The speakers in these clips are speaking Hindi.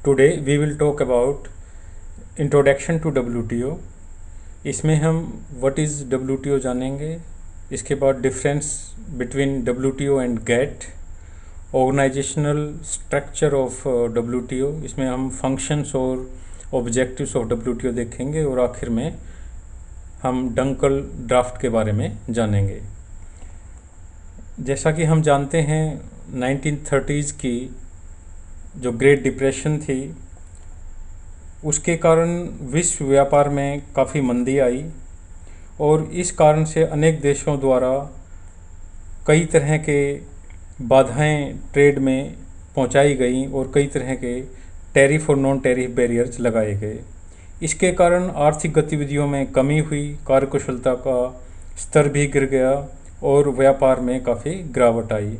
Today we will talk about introduction to WTO। इसमें हम what is WTO जानेंगे, इसके बाद difference between WTO and GATT, organisational structure of WTO, इसमें हम फंक्शंस और ऑब्जेक्टिव्स ऑफ WTO देखेंगे और आखिर में हम डंकल ड्राफ्ट के बारे में जानेंगे। जैसा कि हम जानते हैं 1930s की जो ग्रेट डिप्रेशन थी उसके कारण विश्व व्यापार में काफ़ी मंदी आई और इस कारण से अनेक देशों द्वारा कई तरह के बाधाएं ट्रेड में पहुंचाई गई और कई तरह के टैरिफ और नॉन टैरिफ बैरियर्स लगाए गए। इसके कारण आर्थिक गतिविधियों में कमी हुई, कार्यकुशलता का स्तर भी गिर गया और व्यापार में काफ़ी गिरावट आई।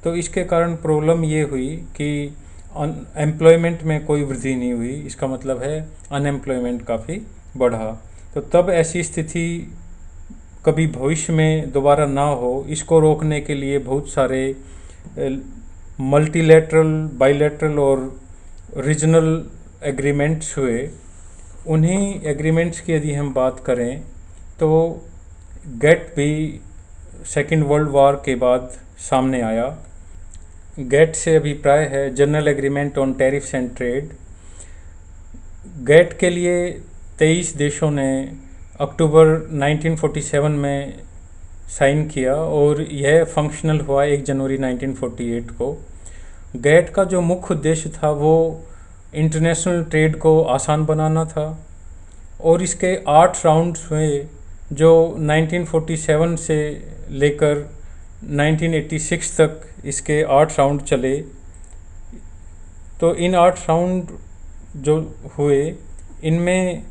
तो इसके कारण प्रॉब्लम ये हुई कि एम्प्लॉयमेंट में कोई वृद्धि नहीं हुई, इसका मतलब है अनएम्प्लॉयमेंट काफ़ी बढ़ा। तो तब ऐसी स्थिति कभी भविष्य में दोबारा ना हो, इसको रोकने के लिए बहुत सारे मल्टीलैटरल, बाइलैटरल और रीजनल एग्रीमेंट्स हुए। उन्हीं एग्रीमेंट्स की यदि हम बात करें तो गेट भी सेकेंड वर्ल्ड वॉर के बाद सामने आया। गेट से अभिप्राय है general agreement on tariffs and trade. GATT के लिए 23 देशों ने अक्टूबर 1947 में साइन किया और यह फंक्शनल हुआ 1 जनवरी 1948 को। गेट का जो मुख्य उद्देश्य था वो इंटरनेशनल ट्रेड को आसान बनाना था और इसके 8 राउंड्स हुए जो 1947 से लेकर 1986 तक इसके 8 राउंड चले। तो इन 8 राउंड जो हुए इनमें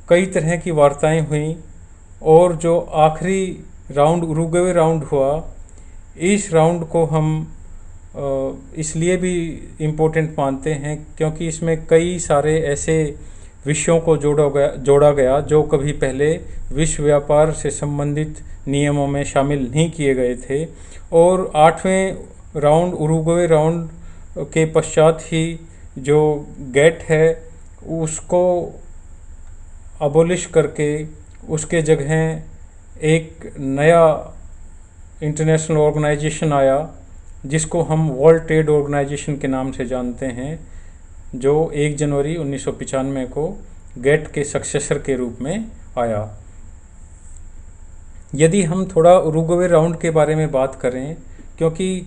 कई तरह की वार्ताएं हुई और जो आखिरी राउंड उरुग्वे राउंड हुआ, इस राउंड को हम इसलिए भी इम्पोर्टेंट मानते हैं क्योंकि इसमें कई सारे ऐसे विषयों को जोड़ा गया जो कभी पहले विश्व व्यापार से संबंधित नियमों में शामिल नहीं किए गए थे। और 8वें राउंड उरुग्वे राउंड के पश्चात ही जो गेट है उसको अबोलिश करके उसके जगह एक नया इंटरनेशनल ऑर्गेनाइजेशन आया जिसको हम वर्ल्ड ट्रेड ऑर्गेनाइजेशन के नाम से जानते हैं, जो 1 जनवरी 1995 को गेट के सक्सेसर के रूप में आया। यदि हम थोड़ा उरुग्वे राउंड के बारे में बात करें, क्योंकि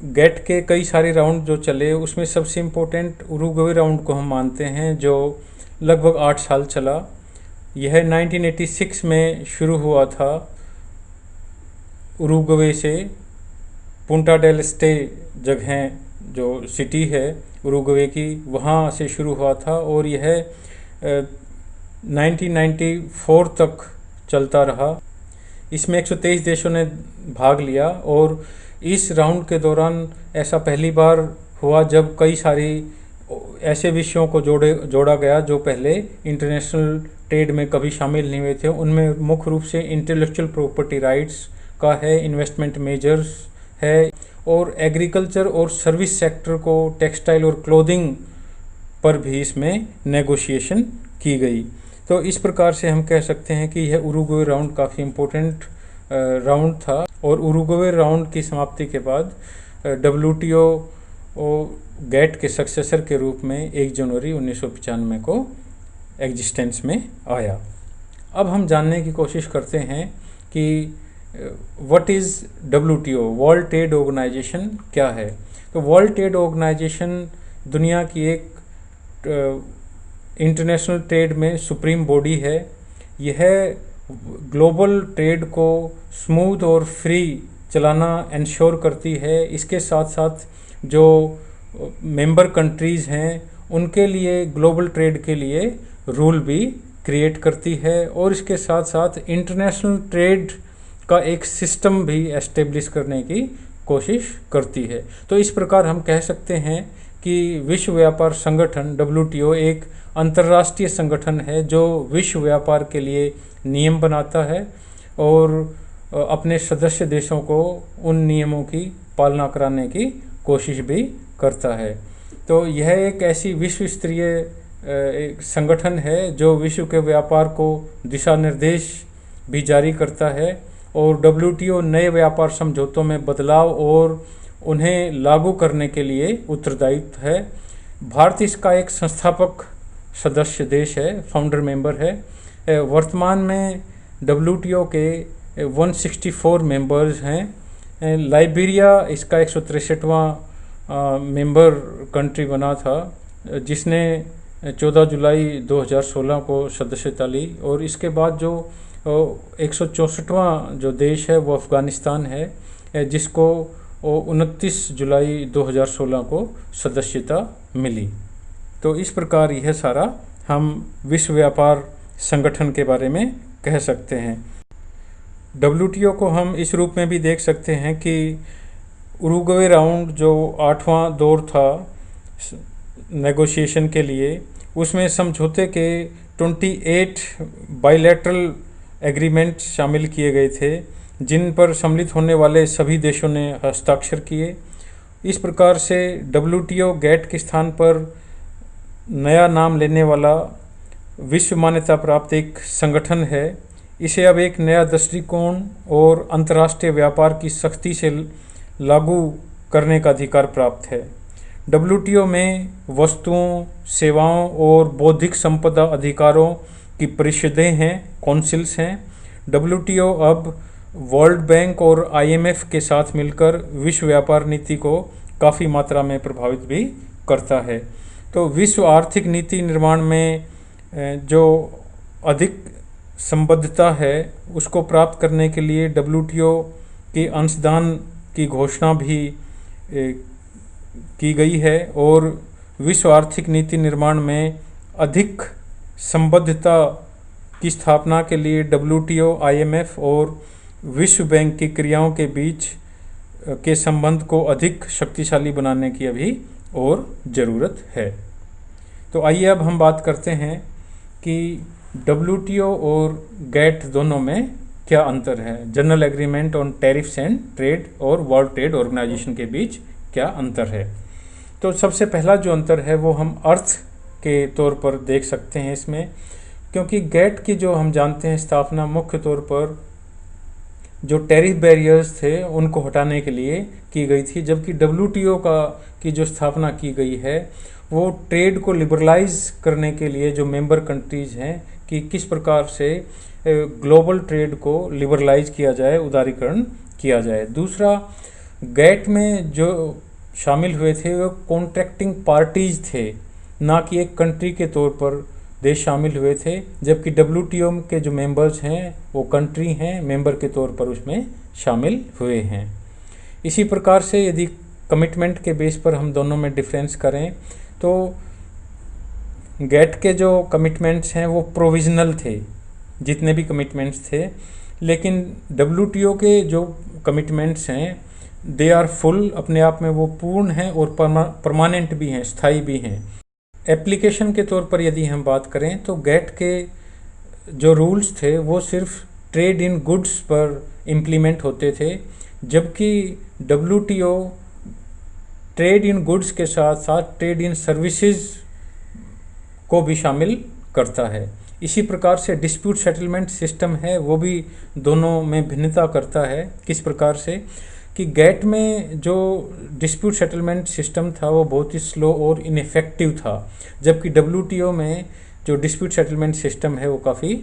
गेट के कई सारे राउंड जो चले उसमें सबसे इम्पोर्टेंट उरुग्वे राउंड को हम मानते हैं जो लगभग 8 साल चला। यह 1986 में शुरू हुआ था उरुग्वे से। पुंटा डेल स्टे जगह जो सिटी है उरुग्वे की, वहाँ से शुरू हुआ था और यह 1994 तक चलता रहा। इसमें 123 देशों ने भाग लिया और इस राउंड के दौरान ऐसा पहली बार हुआ जब कई सारी ऐसे विषयों को जोड़ा गया जो पहले इंटरनेशनल ट्रेड में कभी शामिल नहीं हुए थे। उनमें मुख्य रूप से इंटेलेक्चुअल प्रॉपर्टी राइट्स का है, इन्वेस्टमेंट मेजर्स है और एग्रीकल्चर और सर्विस सेक्टर को, टेक्सटाइल और क्लोथिंग पर भी इसमें नेगोशिएशन की गई। तो इस प्रकार से हम कह सकते हैं कि यह उरुग्वे राउंड काफ़ी इम्पोर्टेंट राउंड था और उरुग्वे राउंड की समाप्ति के बाद WTO गेट के सक्सेसर के रूप में 1 जनवरी 1995 को एग्जिस्टेंस में आया। अब हम जानने की कोशिश करते हैं कि what is WTO, world trade organisation क्या है। तो वर्ल्ड ट्रेड ऑर्गेनाइजेशन दुनिया की एक इंटरनेशनल ट्रेड में सुप्रीम बॉडी है। यह ग्लोबल ट्रेड को स्मूथ और फ्री चलाना इंश्योर करती है। इसके साथ साथ जो मेंबर कंट्रीज़ हैं उनके लिए ग्लोबल ट्रेड के लिए रूल भी क्रिएट करती है और इसके साथ साथ इंटरनेशनल ट्रेड का एक सिस्टम भी एस्टेब्लिश करने की कोशिश करती है। तो इस प्रकार हम कह सकते हैं कि विश्व व्यापार संगठन WTO एक अंतर्राष्ट्रीय संगठन है जो विश्व व्यापार के लिए नियम बनाता है और अपने सदस्य देशों को उन नियमों की पालना कराने की कोशिश भी करता है। तो यह एक ऐसी विश्व स्तरीय एक संगठन है जो विश्व के व्यापार को दिशा निर्देश भी जारी करता है और WTO नए व्यापार समझौतों में बदलाव और उन्हें लागू करने के लिए उत्तरदायित्व है। भारत इसका एक संस्थापक सदस्य देश है, फाउंडर मेंबर है। वर्तमान में WTO के 164 मेंबर्स हैं। लाइबेरिया इसका 163वां मेंबर कंट्री बना था, जिसने 14 जुलाई 2016 को सदस्यता ली। और इसके बाद जो 164वां जो देश है वो अफ़गानिस्तान है, जिसको 29 जुलाई 2016 को सदस्यता मिली। तो इस प्रकार यह सारा हम विश्व व्यापार संगठन के बारे में कह सकते हैं। WTO को हम इस रूप में भी देख सकते हैं कि उरुग्वे राउंड जो 8वां दौर था नेगोशिएशन के लिए, उसमें समझौते के 28 बायलैटरल एग्रीमेंट शामिल किए गए थे, जिन पर सम्मिलित होने वाले सभी देशों ने हस्ताक्षर किए। इस प्रकार से WTO GATT के स्थान पर नया नाम लेने वाला विश्व मान्यता प्राप्त एक संगठन है। इसे अब एक नया दृष्टिकोण और अंतर्राष्ट्रीय व्यापार की सख्ती से लागू करने का अधिकार प्राप्त है। WTO में वस्तुओं, सेवाओं और बौद्धिक संपदा अधिकारों की परिषदें हैं, काउंसिल्स हैं। WTO अब वर्ल्ड बैंक और IMF के साथ मिलकर विश्व व्यापार नीति को काफ़ी मात्रा में प्रभावित भी करता है। तो विश्व आर्थिक नीति निर्माण में जो अधिक संबद्धता है उसको प्राप्त करने के लिए WTO के अंशदान की घोषणा भी की गई है और विश्व आर्थिक नीति निर्माण में अधिक संबद्धता की स्थापना के लिए WTO, IMF और विश्व बैंक की क्रियाओं के बीच के संबंध को अधिक शक्तिशाली बनाने की अभी और ज़रूरत है। तो आइए अब हम बात करते हैं कि WTO और GATT दोनों में क्या अंतर है। General agreement on tariffs and trade और वर्ल्ड ट्रेड ऑर्गेनाइजेशन के बीच क्या अंतर है। तो सबसे पहला जो अंतर है वो हम अर्थ के तौर पर देख सकते हैं इसमें, क्योंकि GATT की जो हम जानते हैं स्थापना मुख्य तौर पर जो टैरिफ बैरियर्स थे उनको हटाने के लिए की गई थी, जबकि WTO की जो स्थापना की गई है वो ट्रेड को लिबरलाइज करने के लिए जो मेंबर कंट्रीज़ हैं कि किस प्रकार से ग्लोबल ट्रेड को लिबरलाइज किया जाए, उदारीकरण किया जाए। दूसरा, GATT में जो शामिल हुए थे वो कॉन्ट्रैक्टिंग पार्टीज़ थे, ना कि एक कंट्री के तौर पर देश शामिल हुए थे, जबकि WTO के जो मेंबर्स हैं वो कंट्री हैं, मेंबर के तौर पर उसमें शामिल हुए हैं। इसी प्रकार से यदि कमिटमेंट के बेस पर हम दोनों में डिफरेंस करें तो GATT के जो कमिटमेंट्स हैं वो प्रोविज़नल थे, जितने भी कमिटमेंट्स थे, लेकिन WTO के जो कमिटमेंट्स हैं दे आर फुल, अपने आप में वो पूर्ण हैं और परमानेंट भी हैं, स्थायी भी हैं। एप्लीकेशन के तौर पर यदि हम बात करें तो GATT के जो रूल्स थे वो सिर्फ ट्रेड इन गुड्स पर इम्प्लीमेंट होते थे, जबकि WTO ट्रेड इन गुड्स के साथ साथ ट्रेड इन सर्विसेज को भी शामिल करता है। इसी प्रकार से डिस्प्यूट सेटलमेंट सिस्टम है वो भी दोनों में भिन्नता करता है। किस प्रकार से कि GATT में जो डिस्प्यूट सेटलमेंट सिस्टम था वो बहुत ही स्लो और इनफेक्टिव था, जबकि WTO में जो डिस्प्यूट सेटलमेंट सिस्टम है वो काफ़ी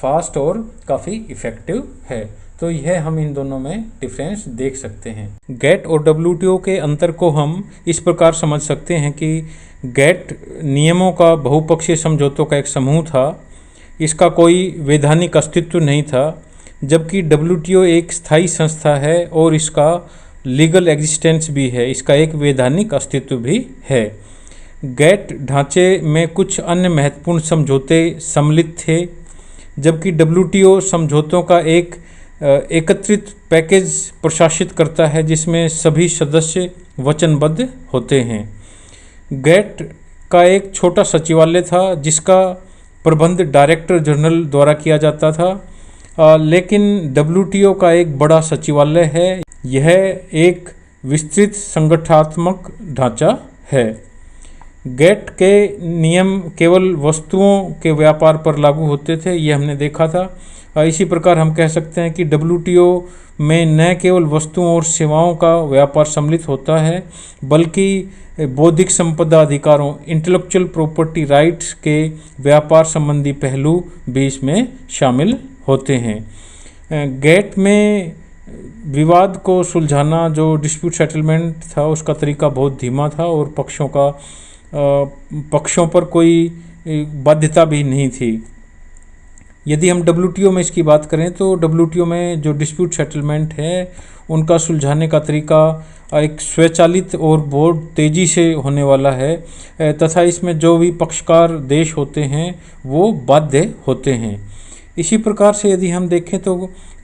फास्ट और काफ़ी इफ़ेक्टिव है। तो यह हम इन दोनों में डिफरेंस देख सकते हैं। GATT और WTO के अंतर को हम इस प्रकार समझ सकते हैं कि GATT नियमों का बहुपक्षीय समझौतों का एक समूह था, इसका कोई वैधानिक अस्तित्व नहीं था, जबकि WTO एक स्थायी संस्था है और इसका लीगल एग्जिस्टेंस भी है, इसका एक वैधानिक अस्तित्व भी है। GATT ढांचे में कुछ अन्य महत्वपूर्ण समझौते सम्मिलित थे, जबकि WTO समझौतों का एक एकत्रित पैकेज प्रशासित करता है जिसमें सभी सदस्य वचनबद्ध होते हैं। GATT का एक छोटा सचिवालय था जिसका प्रबंध डायरेक्टर जनरल द्वारा किया जाता था, लेकिन WTO का एक बड़ा सचिवालय है। यह एक विस्तृत संगठनात्मक ढांचा है। गेट के नियम केवल वस्तुओं के व्यापार पर लागू होते थे, ये हमने देखा था। इसी प्रकार हम कह सकते हैं कि डब्ल्यूटीओ में न केवल वस्तुओं और सेवाओं का व्यापार सम्मिलित होता है, बल्कि बौद्धिक संपदा अधिकारों इंटेलेक्चुअल प्रॉपर्टी राइट्स के व्यापार संबंधी पहलू भी इसमें शामिल होते हैं। गेट में विवाद को सुलझाना, जो डिस्प्यूट सेटलमेंट था, उसका तरीका बहुत धीमा था और पक्षों पर कोई बाध्यता भी नहीं थी। यदि हम डब्ल्यूटीओ में इसकी बात करें तो डब्ल्यूटीओ में जो डिस्प्यूट सेटलमेंट है उनका सुलझाने का तरीका एक स्वचालित और बहुत तेज़ी से होने वाला है, तथा इसमें जो भी पक्षकार देश होते हैं वो बाध्य होते हैं। इसी प्रकार से यदि हम देखें तो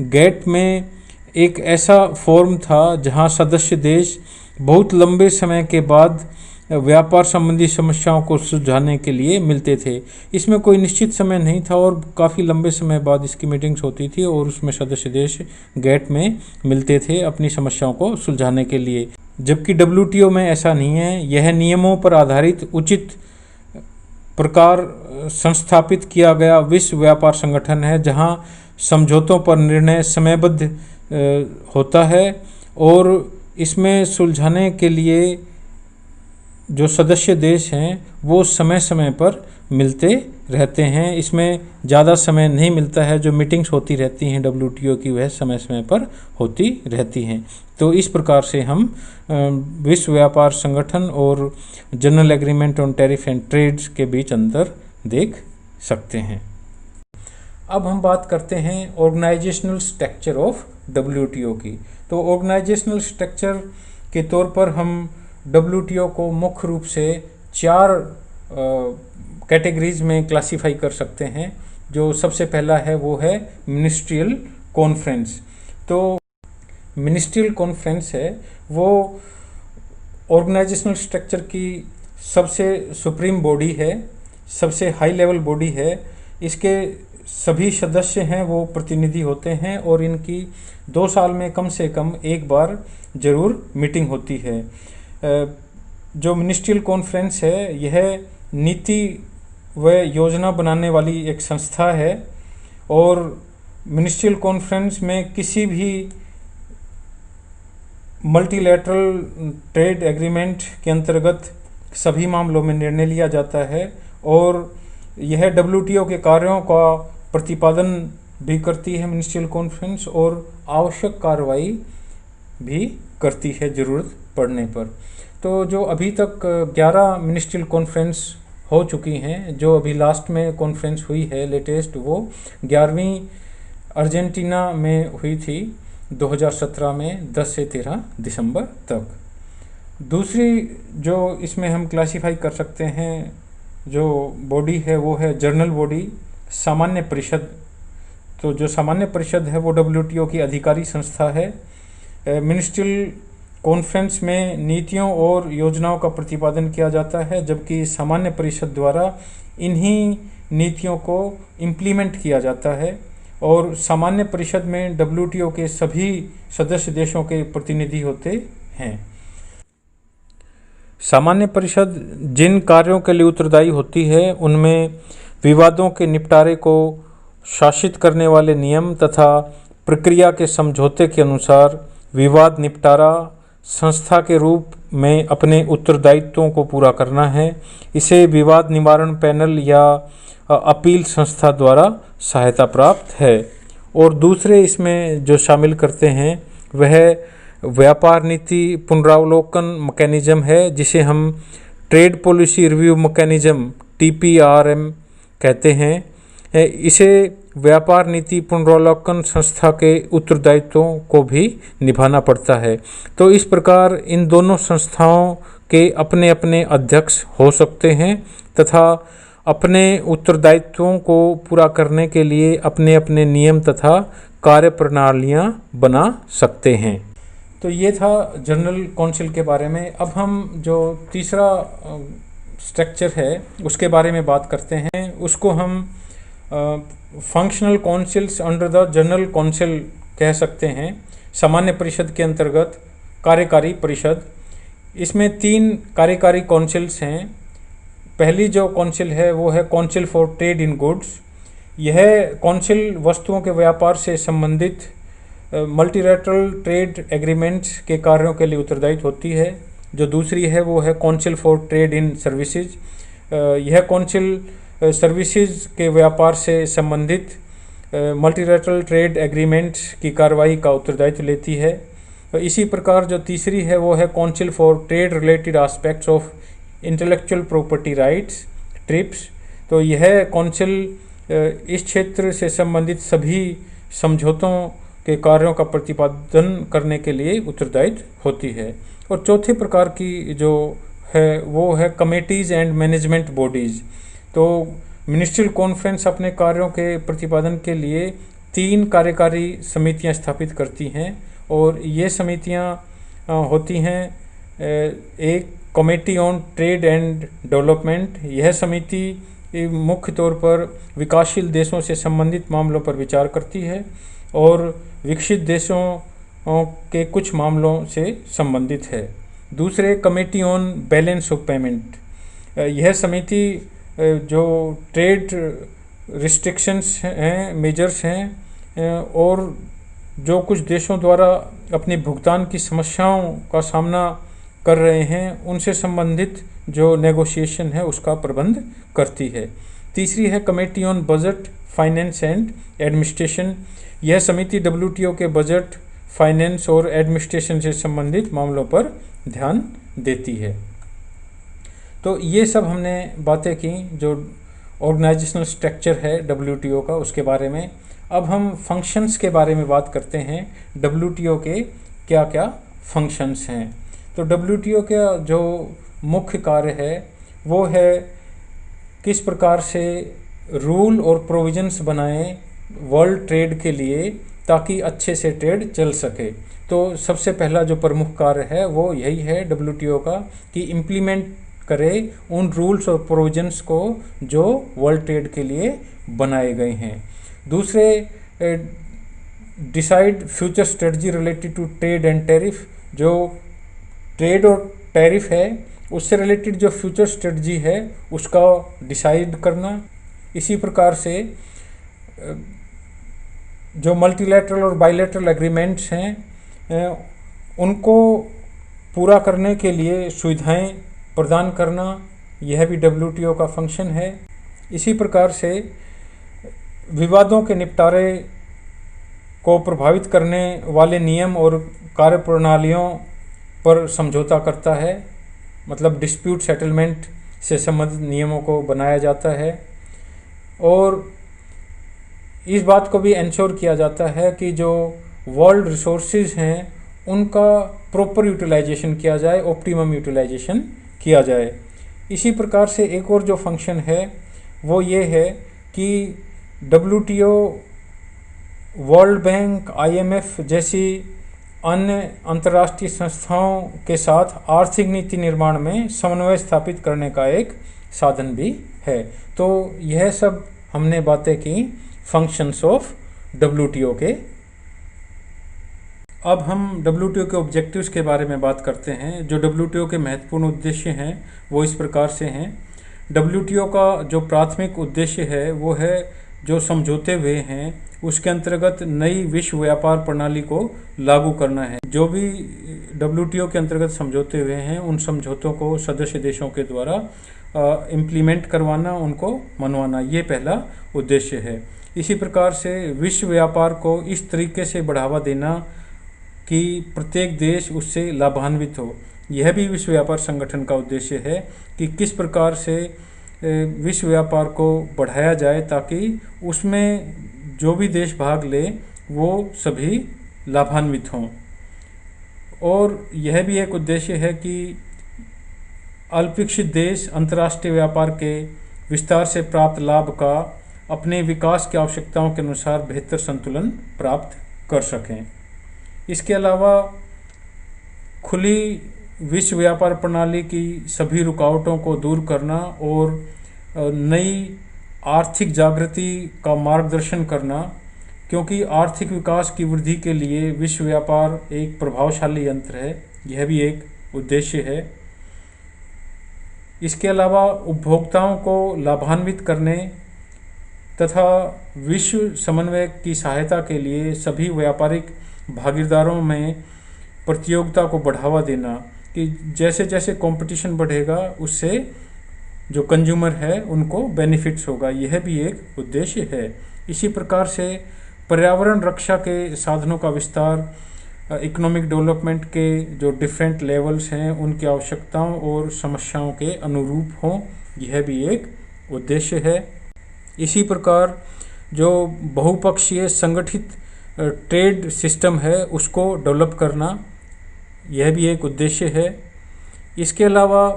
गेट में एक ऐसा फोरम था जहां सदस्य देश बहुत लंबे समय के बाद व्यापार संबंधी समस्याओं को सुलझाने के लिए मिलते थे। इसमें कोई निश्चित समय नहीं था और काफ़ी लंबे समय बाद इसकी मीटिंग्स होती थी और उसमें सदस्य देश गेट में मिलते थे अपनी समस्याओं को सुलझाने के लिए, जबकि डब्ल्यूटीओ में ऐसा नहीं है। यह नियमों पर आधारित उचित प्रकार संस्थापित किया गया विश्व व्यापार संगठन है, जहां समझौतों पर निर्णय समयबद्ध होता है और इसमें सुलझाने के लिए जो सदस्य देश हैं वो समय समय पर मिलते रहते हैं। इसमें ज़्यादा समय नहीं मिलता है, जो मीटिंग्स होती रहती हैं डब्ल्यूटीओ की वह समय समय पर होती रहती हैं। तो इस प्रकार से हम विश्व व्यापार संगठन और general agreement on tariff and trades के बीच अंतर देख सकते हैं। अब हम बात करते हैं ऑर्गेनाइजेशनल स्ट्रक्चर ऑफ डब्ल्यूटीओ की। तो ऑर्गेनाइजेशनल स्ट्रक्चर के तौर पर हम डब्ल्यूटीओ को मुख्य रूप से 4 कैटेगरीज में क्लासीफाई कर सकते हैं। जो सबसे पहला है वो है मिनिस्ट्रियल कॉन्फ्रेंस। तो मिनिस्ट्रियल कॉन्फ्रेंस है वो ऑर्गेनाइजेशनल स्ट्रक्चर की सबसे सुप्रीम बॉडी है, सबसे हाई लेवल बॉडी है। इसके सभी सदस्य हैं वो प्रतिनिधि होते हैं और इनकी 2 साल में कम से कम एक बार जरूर मीटिंग होती है। जो मिनिस्ट्रियल कॉन्फ्रेंस है यह नीति व योजना बनाने वाली एक संस्था है और मिनिस्ट्रियल कॉन्फ्रेंस में किसी भी मल्टीलैटरल ट्रेड एग्रीमेंट के अंतर्गत सभी मामलों में निर्णय लिया जाता है और यह डब्ल्यूटीओ के कार्यों का प्रतिपादन भी करती है मिनिस्ट्रियल कॉन्फ्रेंस और आवश्यक कार्रवाई भी करती है ज़रूरत पड़ने पर। तो जो अभी तक 11 मिनिस्ट्रियल कॉन्फ्रेंस हो चुकी हैं, जो अभी लास्ट में कॉन्फ्रेंस हुई है लेटेस्ट, वो 11वीं अर्जेंटीना में हुई थी 2017 में 10 से 13 दिसंबर तक। दूसरी जो इसमें हम क्लासीफाई कर सकते हैं जो बॉडी है वो है जर्नल बॉडी, सामान्य परिषद। तो जो सामान्य परिषद है वो डब्ल्यूटीओ की अधिकारी संस्था है। मिनिस्ट्रियल कॉन्फ्रेंस में नीतियों और योजनाओं का प्रतिपादन किया जाता है, जबकि सामान्य परिषद द्वारा इन्हीं नीतियों को इम्प्लीमेंट किया जाता है और सामान्य परिषद में डब्ल्यूटीओ के सभी सदस्य देशों के प्रतिनिधि होते हैं। सामान्य परिषद जिन कार्यों के लिए उत्तरदायी होती है उनमें विवादों के निपटारे को शासित करने वाले नियम तथा प्रक्रिया के समझौते के अनुसार विवाद निपटारा संस्था के रूप में अपने उत्तरदायित्वों को पूरा करना है। इसे विवाद निवारण पैनल या अपील संस्था द्वारा सहायता प्राप्त है। और दूसरे इसमें जो शामिल करते हैं वह व्यापार नीति पुनरावलोकन मैकेनिज्म है, जिसे हम trade policy review mechanism TPRM कहते हैं। इसे व्यापार नीति पुनरावलोकन संस्था के उत्तरदायित्वों को भी निभाना पड़ता है। तो इस प्रकार इन दोनों संस्थाओं के अपने अपने अध्यक्ष हो सकते हैं तथा अपने उत्तरदायित्वों को पूरा करने के लिए अपने अपने नियम तथा कार्य प्रणालियाँ बना सकते हैं। तो ये था जनरल काउंसिल के बारे में। अब हम जो तीसरा स्ट्रक्चर है उसके बारे में बात करते हैं। उसको हम functional councils under the general council कह सकते हैं। सामान्य परिषद के अंतर्गत कार्यकारी परिषद, इसमें 3 कार्यकारी काउंसिल्स हैं। पहली जो काउंसिल है वो है council for trade in goods. यह काउंसिल वस्तुओं के व्यापार से संबंधित मल्टीलैटरल ट्रेड एग्रीमेंट्स के कार्यों के लिए उत्तरदायित्व होती है। जो दूसरी है वो है council for trade in services. यह काउंसिल सर्विसेज के व्यापार से संबंधित मल्टीलैटरल ट्रेड एग्रीमेंट्स की कार्रवाई का उत्तरदायित्व लेती है। इसी प्रकार जो तीसरी है वो है council for trade related aspects of intellectual property rights, trips. तो यह काउंसिल इस क्षेत्र से संबंधित सभी समझौतों के कार्यों का प्रतिपादन करने के लिए उत्तरदायित्व होती है। और चौथे प्रकार की जो है वो है कमेटीज़ एंड मैनेजमेंट बॉडीज़। तो मिनिस्ट्रियल कॉन्फ्रेंस अपने कार्यों के प्रतिपादन के लिए 3 कार्यकारी समितियां स्थापित करती हैं, और ये समितियां होती हैं एक committee on trade and development. यह समिति मुख्य तौर पर विकासशील देशों से संबंधित मामलों पर विचार करती है और विकसित देशों के कुछ मामलों से संबंधित है। दूसरे committee on balance of payment. यह समिति जो ट्रेड रिस्ट्रिक्शंस हैं, मेजर्स हैं और जो कुछ देशों द्वारा अपनी भुगतान की समस्याओं का सामना कर रहे हैं उनसे संबंधित जो नेगोशिएशन है उसका प्रबंध करती है। तीसरी है committee on budget, finance and administration. यह समिति WTO के बजट, फाइनेंस और एडमिनिस्ट्रेशन से संबंधित मामलों पर ध्यान देती है। तो ये सब हमने बातें की जो ऑर्गेनाइजेशनल स्ट्रक्चर है WTO का, उसके बारे में। अब हम फंक्शंस के बारे में बात करते हैं। WTO के क्या क्या फंक्शंस हैं। तो WTO का जो मुख्य कार्य है वो है किस प्रकार से रूल और प्रोविजंस बनाएं वर्ल्ड ट्रेड के लिए ताकि अच्छे से ट्रेड चल सके। तो सबसे पहला जो प्रमुख कार्य है वो यही है WTO का कि इम्प्लीमेंट करे उन रूल्स और प्रोविजंस को जो वर्ल्ड ट्रेड के लिए बनाए गए हैं। दूसरे, decide future strategy related to trade and tariff. जो ट्रेड और टैरिफ है उससे रिलेटेड जो फ्यूचर स्ट्रेटजी है उसका डिसाइड करना। इसी प्रकार से जो मल्टीलैटरल और बाइलैटरल एग्रीमेंट्स हैं उनको पूरा करने के लिए सुविधाएं प्रदान करना, यह भी WTO का फंक्शन है। इसी प्रकार से विवादों के निपटारे को प्रभावित करने वाले नियम और कार्यप्रणालियों पर समझौता करता है, मतलब डिस्प्यूट सेटलमेंट से संबंधित नियमों को बनाया जाता है। और इस बात को भी इंश्योर किया जाता है कि जो वर्ल्ड रिसोर्सेज हैं उनका प्रॉपर यूटिलाइजेशन किया जाए, ऑप्टिमम यूटिलाइजेशन किया जाए। इसी प्रकार से एक और जो फंक्शन है वो ये है कि WTO वर्ल्ड बैंक, IMF जैसी अन्य अंतर्राष्ट्रीय संस्थाओं के साथ आर्थिक नीति निर्माण में समन्वय स्थापित करने का एक साधन भी है। तो यह सब हमने बातें की फंक्शंस ऑफ WTO के। अब हम WTO के ऑब्जेक्टिव्स के बारे में बात करते हैं। जो WTO के महत्वपूर्ण उद्देश्य हैं वो इस प्रकार से हैं। WTO का जो प्राथमिक उद्देश्य है वो है जो समझौते हुए हैं उसके अंतर्गत नई विश्व व्यापार प्रणाली को लागू करना है। जो भी WTO के अंतर्गत समझौते हुए हैं उन समझौतों को सदस्य देशों के द्वारा इम्प्लीमेंट करवाना, उनको मनवाना, ये पहला उद्देश्य है। इसी प्रकार से विश्व व्यापार को इस तरीके से बढ़ावा देना कि प्रत्येक देश उससे लाभान्वित हो, यह भी विश्व व्यापार संगठन का उद्देश्य है कि किस प्रकार से विश्व व्यापार को बढ़ाया जाए ताकि उसमें जो भी देश भाग ले वो सभी लाभान्वित हों। और यह भी एक उद्देश्य है कि अल्पविकसित देश अंतर्राष्ट्रीय व्यापार के विस्तार से प्राप्त लाभ का अपने विकास की आवश्यकताओं के अनुसार बेहतर संतुलन प्राप्त कर सकें। इसके अलावा खुली विश्व व्यापार प्रणाली की सभी रुकावटों को दूर करना और नई आर्थिक जागृति का मार्गदर्शन करना, क्योंकि आर्थिक विकास की वृद्धि के लिए विश्व व्यापार एक प्रभावशाली यंत्र है, यह भी एक उद्देश्य है। इसके अलावा उपभोक्ताओं को लाभान्वित करने तथा विश्व समन्वय की सहायता के लिए सभी व्यापारिक भागीदारों में प्रतियोगिता को बढ़ावा देना, कि जैसे जैसे कंपटीशन बढ़ेगा उससे जो कंज्यूमर है उनको बेनिफिट्स होगा, यह भी एक उद्देश्य है। इसी प्रकार से पर्यावरण रक्षा के साधनों का विस्तार, इकोनॉमिक डेवलपमेंट के जो डिफरेंट लेवल्स हैं उनकी आवश्यकताओं और समस्याओं के अनुरूप हों, यह भी एक उद्देश्य है। इसी प्रकार जो बहुपक्षीय संगठित ट्रेड सिस्टम है उसको डेवलप करना, यह भी एक उद्देश्य है। इसके अलावा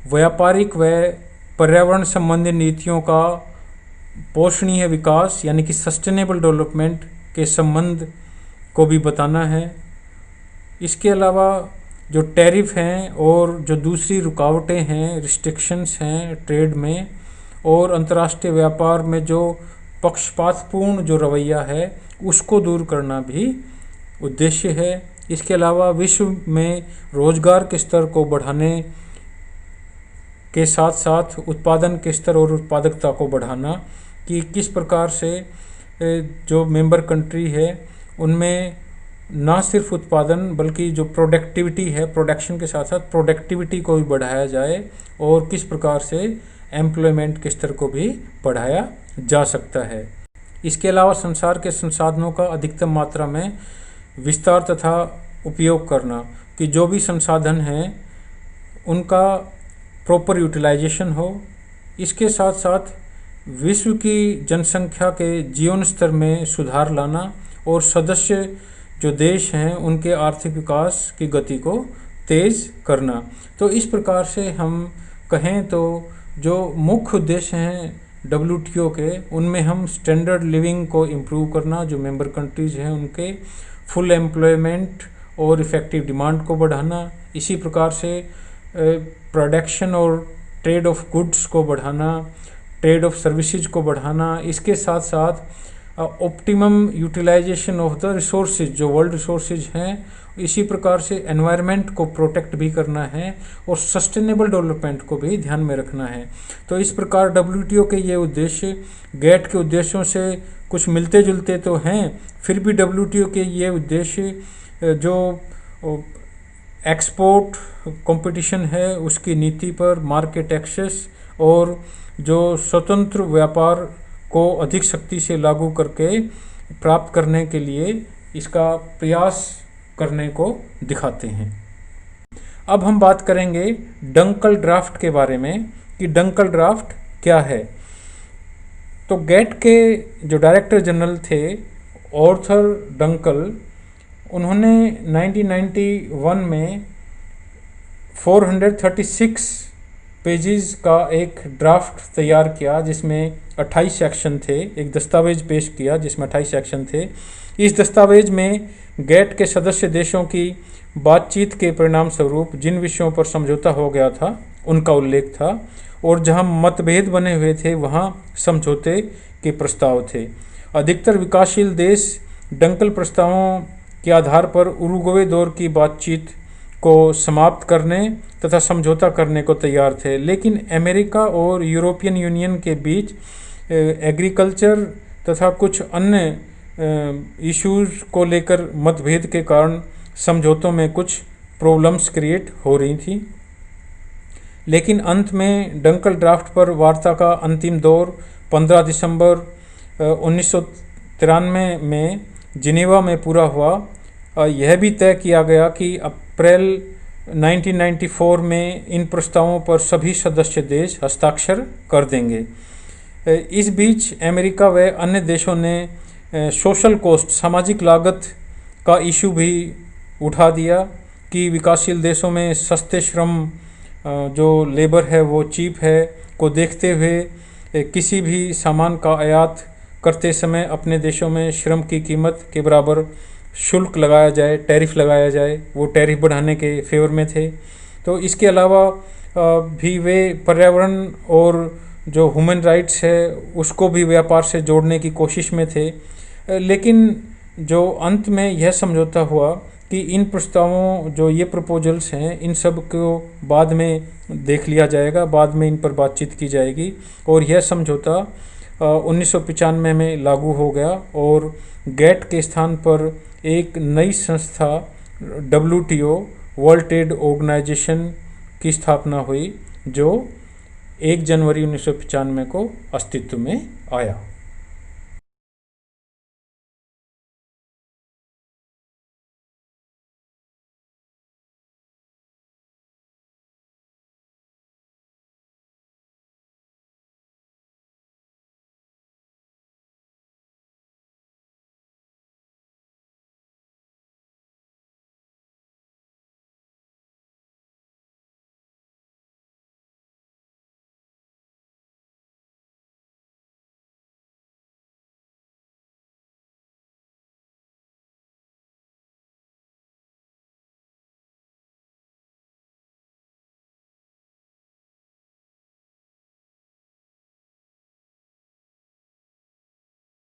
व्यापारिक व पर्यावरण संबंधी नीतियों का पोषणीय विकास यानी कि सस्टेनेबल डेवलपमेंट के संबंध को भी बताना है। इसके अलावा जो टैरिफ हैं और जो दूसरी रुकावटें हैं, रिस्ट्रिक्शंस हैं ट्रेड में, और अंतर्राष्ट्रीय व्यापार में जो पक्षपातपूर्ण जो रवैया है उसको दूर करना भी उद्देश्य है। इसके अलावा विश्व में रोजगार के स्तर को बढ़ाने के साथ साथ उत्पादन के स्तर और उत्पादकता को बढ़ाना, कि किस प्रकार से जो मेंबर कंट्री है उनमें ना सिर्फ उत्पादन बल्कि जो प्रोडक्टिविटी है, प्रोडक्शन के साथ साथ प्रोडक्टिविटी को भी बढ़ाया जाए, और किस प्रकार से एम्प्लॉयमेंट के स्तर को भी बढ़ाया जा सकता है। इसके अलावा संसार के संसाधनों का अधिकतम मात्रा में विस्तार तथा उपयोग करना, कि जो भी संसाधन हैं उनका प्रॉपर यूटिलाइजेशन हो। इसके साथ साथ विश्व की जनसंख्या के जीवन स्तर में सुधार लाना और सदस्य जो देश हैं उनके आर्थिक विकास की गति को तेज़ करना। तो इस प्रकार से हम कहें तो जो मुख्य उद्देश्य हैं WTO के, उनमें हम स्टैंडर्ड लिविंग को इम्प्रूव करना, जो मेंबर कंट्रीज़ हैं उनके फुल एम्प्लॉयमेंट और इफ़ेक्टिव डिमांड को बढ़ाना, इसी प्रकार से प्रोडक्शन और ट्रेड ऑफ गुड्स को बढ़ाना, ट्रेड ऑफ सर्विसेज को बढ़ाना, इसके साथ साथ optimum utilisation of the resources, जो वर्ल्ड रिसोर्सेज हैं, इसी प्रकार से एनवायरनमेंट को प्रोटेक्ट भी करना है और सस्टेनेबल डेवलपमेंट को भी ध्यान में रखना है। तो इस प्रकार WTO के ये उद्देश्य गेट के उद्देश्यों से कुछ मिलते जुलते तो हैं, फिर भी WTO के ये उद्देश्य जो एक्सपोर्ट कंपटीशन है उसकी नीति पर, मार्केट एक्सेस और जो स्वतंत्र व्यापार को अधिक शक्ति से लागू करके प्राप्त करने के लिए इसका प्रयास करने को दिखाते हैं। अब हम बात करेंगे डंकल ड्राफ्ट के बारे में कि डंकल ड्राफ्ट क्या है। तो गेट के जो डायरेक्टर जनरल थे आर्थर डंकल, उन्होंने 1991 में 436 पेजेस का एक ड्राफ्ट तैयार किया जिसमें 28 सेक्शन थे। एक दस्तावेज पेश किया जिसमें 28 सेक्शन थे। इस दस्तावेज में गेट के सदस्य देशों की बातचीत के परिणाम स्वरूप जिन विषयों पर समझौता हो गया था उनका उल्लेख था, और जहां मतभेद बने हुए थे वहां समझौते के प्रस्ताव थे। अधिकतर विकासशील देश डंकल प्रस्तावों के आधार पर उरुग्वे दौर की बातचीत को समाप्त करने तथा समझौता करने को तैयार थे, लेकिन अमेरिका और यूरोपियन यूनियन के बीच एग्रीकल्चर तथा कुछ अन्य इश्यूज को लेकर मतभेद के कारण समझौतों में कुछ प्रॉब्लम्स क्रिएट हो रही थी। लेकिन अंत में डंकल ड्राफ्ट पर वार्ता का अंतिम दौर 15 दिसंबर 1993 में जिनेवा में पूरा हुआ। यह भी तय किया गया कि अप्रैल 1994 में इन प्रस्तावों पर सभी सदस्य देश हस्ताक्षर कर देंगे। इस बीच अमेरिका व अन्य देशों ने सोशल कॉस्ट, सामाजिक लागत का इशू भी उठा दिया कि विकासशील देशों में सस्ते श्रम जो लेबर है वो चीप है को देखते हुए किसी भी सामान का आयात करते समय अपने देशों में श्रम की कीमत के बराबर शुल्क लगाया जाए, टैरिफ लगाया जाए। वो टैरिफ बढ़ाने के फेवर में थे। तो इसके अलावा भी वे पर्यावरण और जो ह्यूमन राइट्स है उसको भी व्यापार से जोड़ने की कोशिश में थे। लेकिन जो अंत में यह समझौता हुआ कि इन प्रस्तावों जो ये प्रपोजल्स हैं इन सब को बाद में देख लिया जाएगा, बाद में इन पर बातचीत की जाएगी और यह समझौता 1995 में लागू हो गया और गेट के स्थान पर एक नई संस्था WTO वर्ल्ड ट्रेड ऑर्गेनाइजेशन की स्थापना हुई जो 1 जनवरी 1995 को अस्तित्व में आया।